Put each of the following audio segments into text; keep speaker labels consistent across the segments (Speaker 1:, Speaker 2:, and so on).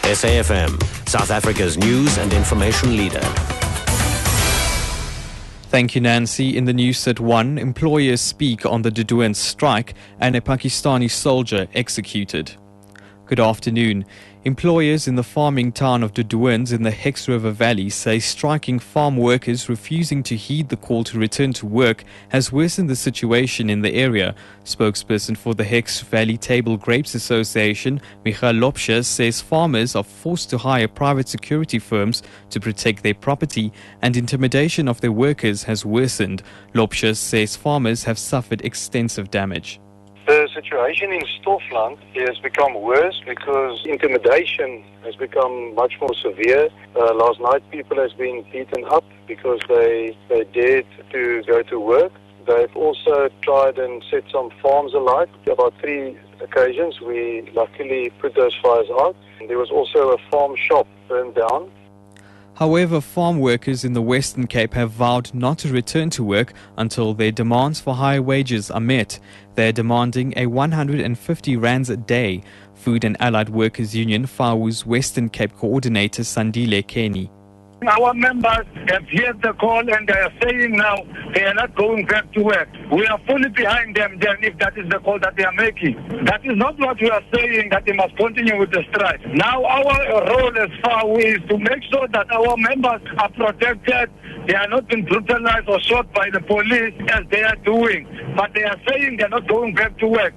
Speaker 1: SAfm, South Africa's news and information leader.
Speaker 2: Thank you, Nancy. In the news at 1, employers speak on the didnt strike and a Pakistani soldier executed. Good afternoon. Employers in the farming town of Didnt in the Hex River Valley say striking farm workers refusing to heed the call to return to work has worsened the situation in the area. Spokesperson for the Hex Valley Table Grapes Association, Michael Lopsha, says farmers are forced to hire private security firms to protect their property and intimidation of their workers has worsened. Lopsha says farmers have suffered extensive damage.
Speaker 3: The situation in Stoffland has become worse because intimidation has become much more severe. Last night people has been beaten up because they dared to go to work. They've also tried and set some farms alight. About 3 occasions we luckily put those fires out. There was also a farm shop burned down.
Speaker 2: However, farm workers in the Western Cape have vowed not to return to work until their demands for higher wages are met. They are demanding a 150 rands a day. Food and Allied Workers Union, FAWU's Western Cape coordinator Sandile Kenny.
Speaker 4: Our members have heard the call and they are saying now they are not going back to work. We are fully behind them then if that is the call that they are making. That is not what we are saying, that they must continue with the strike. Now our role as FAWU is to make sure that our members are protected. They are not being brutalized or shot by the police as they are doing. But they are saying they are not going back to work.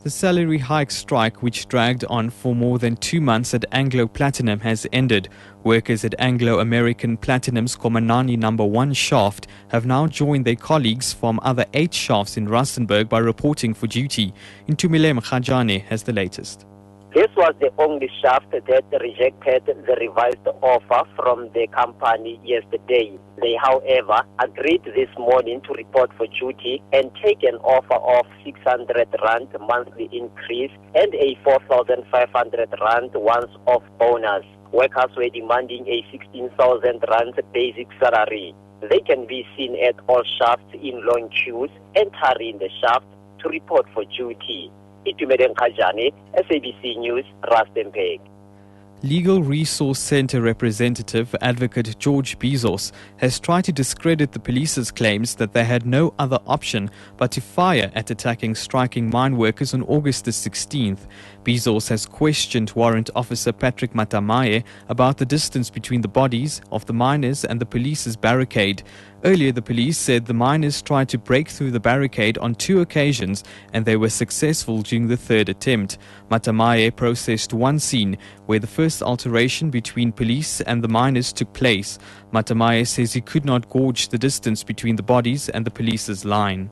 Speaker 2: The salary hike strike, which dragged on for more than 2 months at Anglo Platinum, has ended. Workers at Anglo American Platinum's Komanani No. 1 shaft have now joined their colleagues from other 8 shafts in Rustenburg by reporting for duty. Intimidation has the latest.
Speaker 5: This was the only shaft that rejected the revised offer from the company yesterday. They, however, agreed this morning to report for duty and take an offer of 600 rand monthly increase and a 4,500 rand once-off bonus. Workers were demanding a 16,000 rand basic salary. They can be seen at all shafts in long queues, entering the shaft to report for duty. SABC News, Rustenburg.
Speaker 2: Legal Resource Centre representative Advocate George Bezos has tried to discredit the police's claims that they had no other option but to fire at attacking striking mine workers on August the 16th. Bezos has questioned Warrant Officer Patrick Matamaye about the distance between the bodies of the miners and the police's barricade. Earlier, the police said the miners tried to break through the barricade on 2 occasions and they were successful during the 3rd attempt. Matamaye processed one scene where the first altercation between police and the miners took place. Matamaye says he could not gauge the distance between the bodies and the police's line.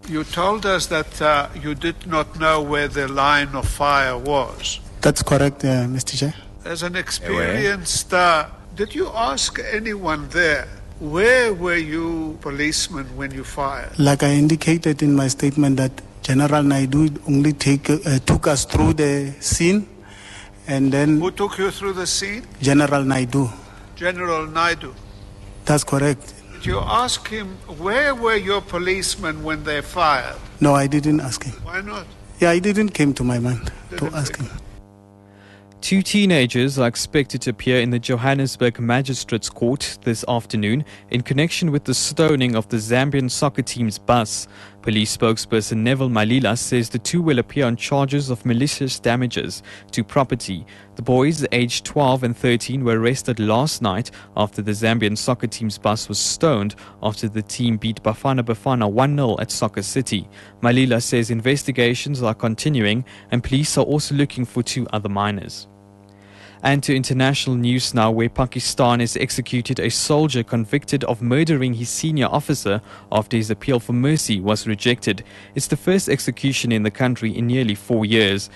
Speaker 6: You told us that you did not know where the line of fire was.
Speaker 7: That's correct, Mr. Chair.
Speaker 6: As an experienced, did you ask anyone there, where were you policemen when you fired?
Speaker 7: Like I indicated in my statement that General Naidu only took us through the scene and then...
Speaker 6: Who took you through the scene?
Speaker 7: General Naidu.
Speaker 6: General Naidu.
Speaker 7: That's correct.
Speaker 6: Did you ask him, where were your policemen when they fired?
Speaker 7: No, I didn't ask him.
Speaker 6: Why not?
Speaker 7: Yeah, it didn't came to my mind to ask him.
Speaker 2: 2 teenagers are expected to appear in the Johannesburg Magistrates Court this afternoon in connection with the stoning of the Zambian soccer team's bus. Police spokesperson Neville Malila says the 2 will appear on charges of malicious damages to property. The boys, aged 12 and 13, were arrested last night after the Zambian soccer team's bus was stoned after the team beat Bafana Bafana 1-0 at Soccer City. Malila says investigations are continuing and police are also looking for 2 other minors. And to international news now, where Pakistan has executed a soldier convicted of murdering his senior officer after his appeal for mercy was rejected. It's the first execution in the country in nearly 4 years.